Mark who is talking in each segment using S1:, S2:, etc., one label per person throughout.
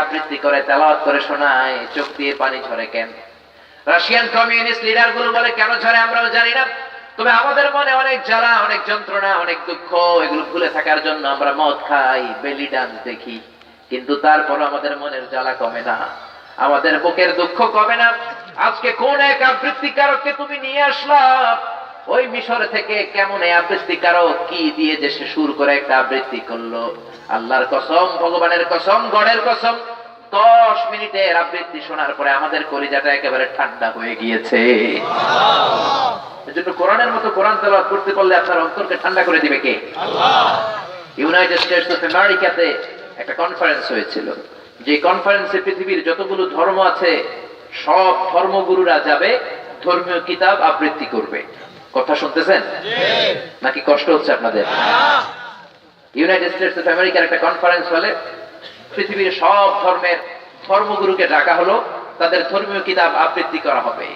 S1: আবৃত্তি করে তেলাওয়াত করে শোনায়, চোখ দিয়ে পানি ঝরে কেন? রাশিয়ান কমিউনিস্ট লিডার গুলো বলে কেন ঝরে আমরাও জানি না, তবে আমাদের মনে অনেক জ্বালা, অনেক যন্ত্রণা, অনেক দুঃখ, এগুলো ভুলে থাকার জন্য আমরা মদ খাই, বেলি ডান্স দেখি, কিন্তু তারপর আমাদের মনের জ্বালা কমে না, আমাদের বুকের দুঃখ কমে না। আজকে কোন এক আবৃত্তিকারককে তুমি নিয়ে আসলা ওই মিশর থেকে, কেমন এই আবৃত্তিকারক কি দিয়ে যে সে সুর করে একটা আবৃত্তি করলো, আল্লাহর কসম, ভগবানের কসম, গডের কসম, 10 মিনিটের আবৃত্তি শোনার পরে আমাদের কলিজাটা একেবারে ঠান্ডা হয়ে গিয়েছে। এজন্য কোরআনের মতো কোরআন তেলাওয়াত করতে পারলে আপনার অন্তরকে ঠান্ডা করে দিবে কে? আল্লাহ। ইউনাইটেড স্টেটস অফ আমেরিকাতে একটা কনফারেন্স হয়েছিল, যে কনফারেন্সে পৃথিবীর যতগুলো ধর্ম আছে সব ধর্মগুরুরা যাবে, ধর্মীয় কিতাব আবৃত্তি করবে। কথা শুনতেছেন নাকি কষ্ট হচ্ছে আপনাদের? ইউনাইটেড স্টেটস অফ আমেরিকার একটা কনফারেন্স হলে পৃথিবীর সব ধর্মের ধর্মগুরুকে ডাকা হলো, তাদের ধর্মীয় কিতাব আবৃত্তি করা হবে।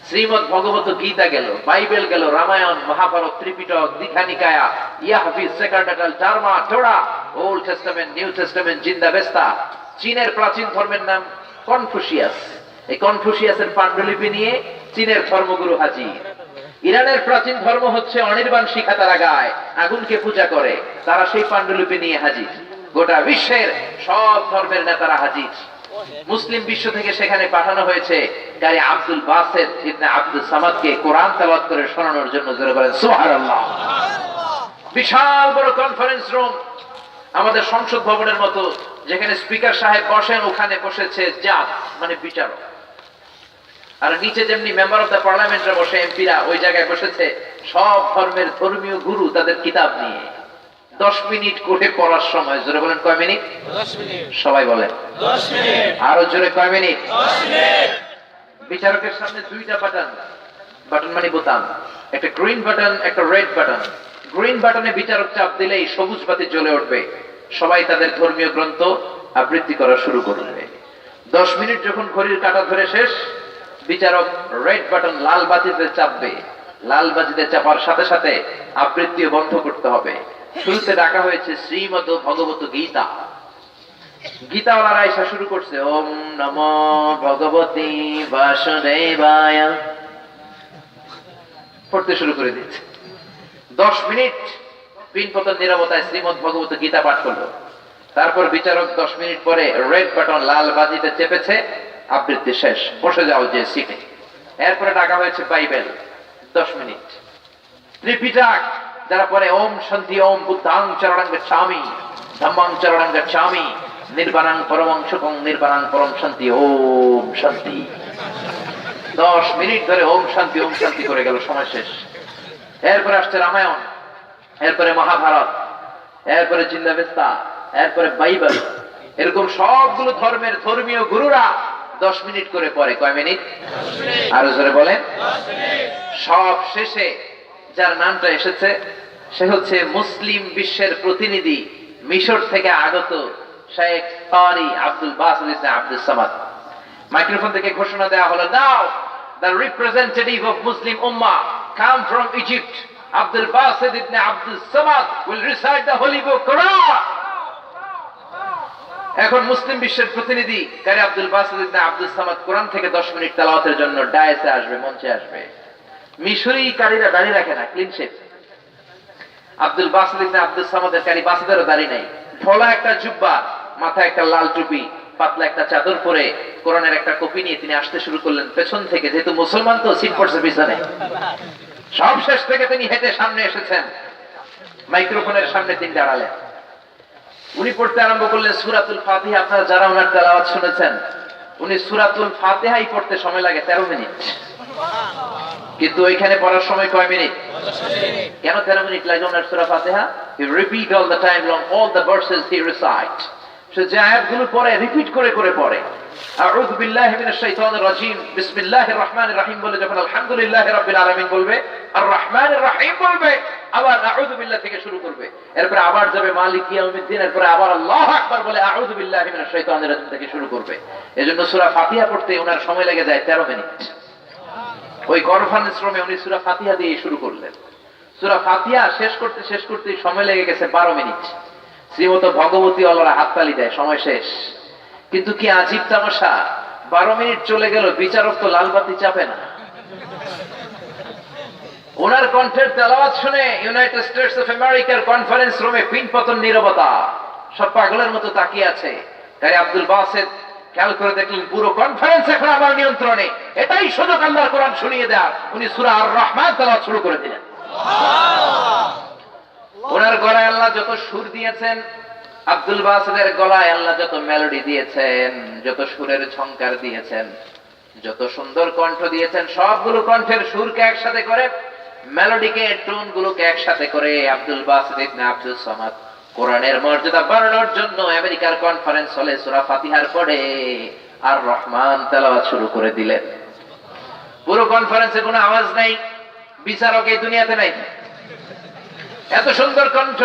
S1: শ্রীমদ্ ভগবত গীতা গেল, বাইবেল গেল, রামায়ণ, মহাভারত, ত্রিপিটক, দীঘানিকায়া, ইয়াহাফিজ, সেকারডাটাল, টার্মা, Torah, Old Testament, New Testament, Zend Avesta. চীনের প্রাচীন ধর্মের নাম কনফুসিয়াস, এই কনফুসিয়াসের পাণ্ডুলিপি নিয়ে চীনের ধর্মগুরু হাজির। ইরানের প্রাচীন ধর্ম হচ্ছে অনির্বাণ শিখা, তারা গায়, আগুনকে পূজা করে, তারা সেই পাণ্ডুলিপি নিয়ে হাজির। গোটা বিশ্বের সব ধর্মের নেতারা হাজির। মুসলিম বিশ্ব থেকে সেখানে পাঠানো হয়েছে কারি আব্দুল বাসেত ইবনে আব্দুল সামাদকে কোরআন তেলাওয়াত করে শোনানোর জন্য। জোরে বলেন সুবহানাল্লাহ। বিশাল বড় কনফারেন্স রুম, আমাদের সংসদ ভবনের মতো, যেখানে স্পিকার সাহেব বসেন ওখানে বসেছে জাজ মানে বিচারক, আর নিচে যেমনি মেম্বার অফ দ্য পার্লামেন্টরা বসে, এমপিরা, ওই জায়গায় বসেছে সব ধর্মের ধর্মীয় গুরু তাদের কিতাব নিয়ে। 10 মিনিট করে পড়ার সময়, জোরে বলেন কয় মিনিট?
S2: 10 মিনিট।
S1: সবাই বলেন
S2: 10 মিনিট।
S1: আরো জোরে কয় মিনিট?
S2: 10 মিনিট।
S1: বিচারকের সামনে দুইটা বাটন, বাটন মানে বোতাম, একটা গ্রিন বাটন, একটা রেড বাটন। গ্রিন বাটনে বিচারক চাপ দিলেই সবুজ বাতি জ্বলে উঠবে, সবাই তাদের ধর্মীয় গ্রন্থ আবৃত্তি করা শুরু করবে। 10 মিনিট যখন ঘড়ির কাঁটা ধরে শেষ, বিচারক রেড বাটন লাল বাতিতে চাপবে, লাল বাতিতে চাপার সাথে সাথে আবৃত্তিও বন্ধ করতে হবে। শুরুতে ডাকা হয়েছে শ্রীমদ্ ভগবত গীতা। গীতাওয়ালারা এসে শুরু করছে ওম নমো ভগবতী বাসুদেবায়, পড়তে শুরু করে দিচ্ছে। 10 মিনিট পিনপতন নীরবতায় শ্রীমদ্ ভগবত গীতা পাঠ করলো। তারপর বিচারক 10 মিনিট পরে রেড বাটন লাল বাতিতে চেপেছে, আবৃত্তি শেষ, বসে যাও যে সিটে। এরপরে ডাকা হয়েছে বাইবেল, 10 মিনিট। ত্রিপিটক, যারা পরে ওম শান্তি ওম বুদ্ধাং চরণং গচ্ছামি ধম্মং চরণং গচ্ছামি নির্বাণাং পরমং সুখং নির্বাণাং পরম শান্তি ওম শান্তি। 10 মিনিট ধরে ওম শান্তি করে গেল, সময় শেষ। এরপরে আসছে রামায়ণ, এরপরে মহাভারত, এরপরে জিন্দাবেস্তা, এরপরে বাইবেল। এরকম সবগুলো ধর্মের ধর্মীয় গুরুরা 10 মিনিট করে পড়ে। কয় মিনিট? আরো জোরে বলেন। সব শেষে যার নামটা এসেছে সে হচ্ছে মুসলিম বিশ্বের প্রতিনিধি, মিশর থেকে আগত শেখ কারি Abdul Basit ibn Abdus Samad. Microphone থেকে ঘোষণা দেওয়া হলো, নাও the representative of Muslim Ummah come from Egypt, Abdul Basit ibn Abdul Samad will recite the holy book Quran. এখন মুসলিম বিশ্বের প্রতিনিধি কারি আব্দুল বাসিত ইবনে আব্দুস সামাদ কোরআন থেকে 10 মিনিট তেলাওয়াতের জন্য ডায়াসে আসবে, মঞ্চে আসবে। মিশরি কারীরা দাড়ি রাখে না, ক্লিন শেভ। আব্দুল বাসিত ইবনে আব্দুস সামাদের কারি বাসিতেরও দাড়ি নাই, ঢোলা একটা জুব্বা, মাথায় একটা লাল টুপি, পাতলা একটা চাদর পরে কোরআনের একটা কপি নিয়ে তিনি আসতে শুরু করলেন পেছন থেকে। যেহেতু মুসলমান তো সিট পড়ছে পিছনে, সব শেষ থেকে তিনি হেঁটে সামনে এসেছেন, মাইক্রোফোনের সামনে তিনি দাঁড়ালেন। উনি পড়তে আরম্ভ করলেন সূরাতুল ফাতিহা। আপনারা যারা ওনার তেলাওয়াত শুনেছেন, উনি সূরাতুল ফাতিহাই পড়তে সময় লাগে 13 মিনিট, কিন্তু ওইখানে পড়ার সময় কয় মিনিট?
S2: 10 মিনিট।
S1: কেন 13 মিনিট লাগে ওনার সূরা ফাতিহা? He repeat all the time long, all the verses he recite. সে যে আয়াতগুলো পড়ে রিপিট করে করে পড়ে। আউযু বিল্লাহি মিনাশ শাইতানির রাজীম, বিসমিল্লাহির রহমানির রহিম বলে যখন আলহামদুলিল্লাহি রাব্বিল আলামিন বলবে, আর রহমানির রহিম বলবে, আবার আউযু বিল্লাহ থেকে শুরু করবে, এরপর আবার যাবে মালিক ইয়াউমিদ্দিন, এরপর আবার আল্লাহু আকবার বলে আউযু বিল্লাহি মিনাশ শাইতানির রাজীম থেকে শুরু করবে। এজন্য সূরা ফাতিহা পড়তে ওনার সময় লেগে যায় 13 মিনিট। ওই কনফারেন্স রুমে উনি সূরা ফাতিহা দিয়ে শুরু করলেন। সূরা ফাতিহা শেষ করতে সময় লেগে গেছে 12 মিনিট। শ্রীমত ভগবতী ওয়ালারা হাততালি দেয়, সময় শেষ। কিন্তু কি আজীব তামাশা, 12 মিনিট চলে গেল, বিচারক তো লালবাতি চাপে না। ওনার কণ্ঠের তেলাওয়াত শুনে ইউনাইটেড স্টেটস অফ আমেরিকার কনফারেন্স রুমে পিনপতন নীরবতা, সব পাগলের মতো তাকিয়ে আছে। কারি আব্দুল বাসেত খেয়াল করে দেখলেন পুরো কনফারেন্স এখন আমার নিয়ন্ত্রণে, এটাই সুযোগ আল্লাহর কোরআন শুনিয়ে দেওয়ার। উনি সূরা আর রহমান তেলাওয়াত শুরু করে দিলেন। ওনার গলায় আল্লাহ যত সুর দিয়েছেন, আব্দুল বাসেতের গলায় আল্লাহ যত মেলোডি দিয়েছেন, যত সুরের ঝংকার দিয়েছেন, যত সুন্দর কণ্ঠ দিয়েছেন, সবগুলো কণ্ঠের সুরকে একসাথে করে, মেলোডিকে, টোন গুলোকে একসাথে করে Abdul Basit ibn Abdus Samad কোরআনের মর্যাদা বাড়ানোর জন্য আমেরিকার কনফারেন্স হলে সূরা ফাতিহার পরে আর রহমান তেলাওয়াত শুরু করে দিলেন। পুরো কনফারেন্সে কোনো আওয়াজ নাই, বিচারক এই দুনিয়াতে নাই। এত সুন্দর কণ্ঠ।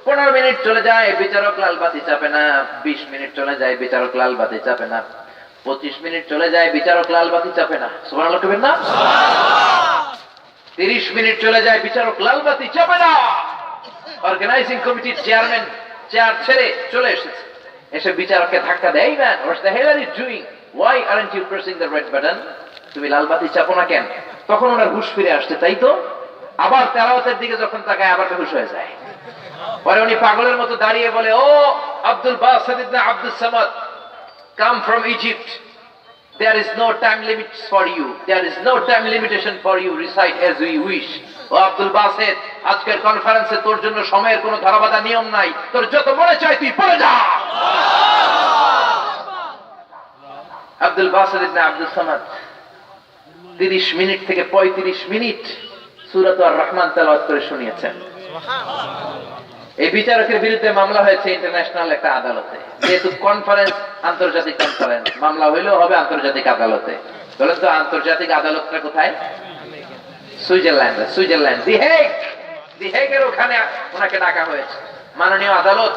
S1: 15 মিনিট চলে যায়, বিচারক লাল বাতি চাপে না। 20 মিনিট চলে যায়, বিচারক লাল বাতি চাপে না। 25 মিনিট চলে যায়, বিচারক লাল বাতি চাপে না। সুবহানাল্লাহ কইবেন না? 30 মিনিট চলে যায়, বিচারক লাল বাতি চাপে না। অর্গানাইজিং কমিটির চেয়ারম্যান চেয়ার ছেড়ে চলে এসেছে, এসে বিচারককে ধাক্কা দেয়, man what's the hell are you doing, why aren't you pressing the red button? তুমি লাল বাতি চাপো না কেন? তখন ওনার হুঁশ ফিরে আসছে, তাই তো। আবার তেলাওয়াতের দিকে যখন তাকায় আবার হুঁশ হয়ে যায়। পরে উনি পাগলের মতো দাঁড়িয়ে বলে, ও Abdul Basit ibn Abdus Samad, come from Egypt, there is no time limits for you, there is no time limitation for you, recite as we wish. O Abdul Baset, আজকের কনফারেন্সে তোর জন্য সময়ের কোনো ধারাবাধা নিয়ম নাই, তোর যত মনে চায় তুই পড়ে যা। Abdul Basit ibn Abdus Samad 30 minute থেকে 35 মিনিট সূরা আর রহমান তেলাওয়াত করে শুনিয়েছেন। এই বিচারকের বিরুদ্ধে মামলা হয়েছে ইন্টারন্যাশনাল একটা আদালতে। যেহেতু কনফারেন্স আন্তর্জাতিক কনফারেন্স, মামলা হইলেও হবে আন্তর্জাতিক আদালতে। বলেন তো আন্তর্জাতিক আদালতটা কোথায়? সুইজারল্যান্ড, দি হেগের ওখানে ওনাকে ডাকা হয়েছে। মাননীয় আদালত,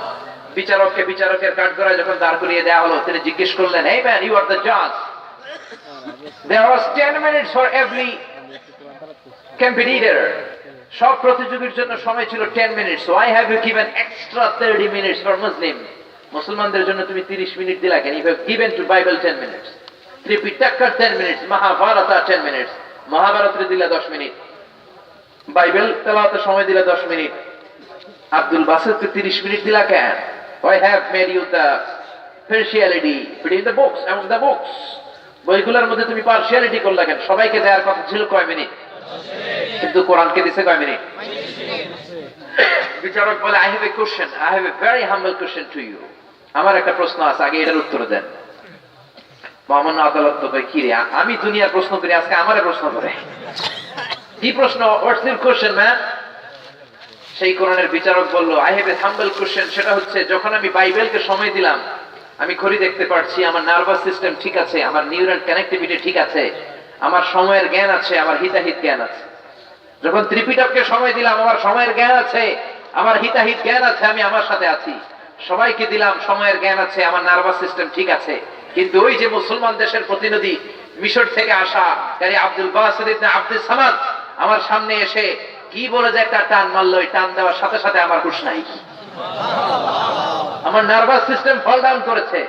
S1: বিচারকের কাঠগড়ায় যখন দাঁড় করিয়ে দেওয়া হলো, তিনি জিজ্ঞেস করলেন, hey man, you are the judge. There was 10 minutes for every competitor. সব প্রতিযোগীর জন্য সময় ছিল 10 minute. So I have you given extra 30 minutes for Muslim. মুসলমানদের জন্য তুমি 30 মিনিট দিলা কেন? You have given to Bible 10 minutes. ত্রিপিটকা 10 minutes, Mahabharata 10 minutes. মহাভারতের দিলা 10 মিনিট। বাইবেল তেলাওয়াতের সময় দিলা 10 মিনিট। আব্দুল বাসেতকে 30 মিনিট দিলা কেন? I have made you the partiality between the books, among the books. বইগুলোর মধ্যে তুমি পার্সিয়ালিটি করলা কেন? সবাইকে দেওয়ার কথা ছিল কয় মিনিট, কিন্তু কোরআনকে দিছে কয় মিনিট? বিচারক বলে, I have a question, I have a very humble question to you. আমার একটা প্রশ্ন আছে, আগে এটার উত্তর দেন। মহামান্য আদালত তো কয়, কি রে, আমি দুনিয়ার প্রশ্ন করি, আজকে আমারে প্রশ্ন করে। কি প্রশ্ন? What's your question, man? সেই কোরআনের বিচারক বলল, I have a humble question, সেটা হচ্ছে যখন আমি বাইবেলকে সময় দিলাম, আমি ঘড়ি দেখতে পারছি, আমার নার্ভাস সিস্টেম ঠিক আছে, আমার নিউরাল কানেক্টিভিটি ঠিক আছে, আমার সময়ের জ্ঞান আছে, আমার হিতাহিত জ্ঞান আছে। যখন ত্রিপিটককে সময় দিলাম, আমার সময়ের জ্ঞান আছে, আমার হিতাহিত জ্ঞান আছে, আমি আমার সাথে আছি। সবাইকে দিলাম, সময়ের জ্ঞান আছে, আমার নার্ভাস সিস্টেম ঠিক আছে। কিন্তু ওই যে মুসলমান দেশের প্রতিনিধি মিশর থেকে আসা কারি Abdul Basit ibn Abdus Samad আমার সামনে এসে কি বলে যে একটা টান মারলো, এই টান দেওয়ার সাথে সাথে আমার হুঁশ নাই, আমার নার্ভাস সিস্টেম ফল ডাউন করেছে।